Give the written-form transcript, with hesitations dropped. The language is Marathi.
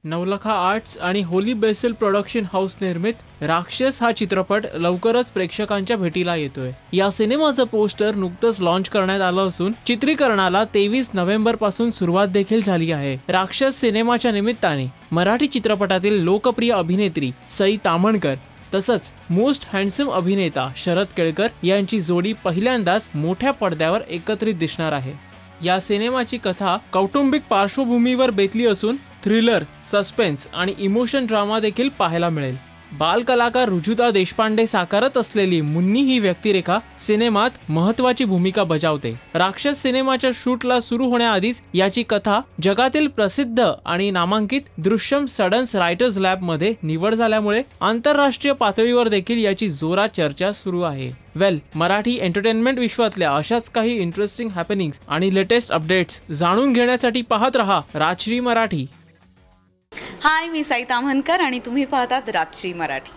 नवलखा आर्ट्स आणि होली बेसिल प्रोडक्शन हाऊस निर्मित राक्षस हा चित्रपट लवकरच प्रेक्षकांच्या भेटीला येतोय। या सिनेमाचं पोस्टर नुकतंच लॉन्च करण्यात आलं असून चित्रीकरणाला 23 नोव्हेंबर पासून सुरुवात देखील झाली आहे। राक्षस सिनेमाच्या निमित्ताने मराठी चित्रपटातील लोकप्रिय अभिनेत्री सई ताम्हणकर तसंच मोस्ट हँडसम अभिनेता शरद केळकर यांची जोडी पहिल्यांदाच मोठ्या पडद्यावर एकत्रित दिसणार आहे। या सिनेमाची कथा कौटुंबिक पार्श्वभूमीवर बेतली असून थ्रिलर, सस्पेन्स आणि इमोशन ड्रामा देखील पाहायला मिळेल। बालकलाकार रुजुता देशपांडे साकारत असलेली मुन्नी ही व्यक्तिरेखा सिनेमात महत्त्वाची भूमिका बजावते। राक्षस सिनेमाच्या शूटला सुरू होण्याआधीच याची कथा जगातील प्रसिद्ध आणि नामांकित दृश्यम सडन्स रायटर्स लॅब मध्ये निवड झाल्यामुळे आंतरराष्ट्रीय पातळीवर देखील याची जोरात चर्चा सुरू आहे। मराठी एंटरटेनमेंट विश्वातल्या अशाच काही इंटरेस्टिंग हॅपनिंग्स आणि लेटेस्ट अपडेट्स जाणून घेण्यासाठी पाहत रहा राजश्री मराठी। हाय, मी सई ताम्हणकर आणि तुम्ही पाहतात राजश्री मराठी।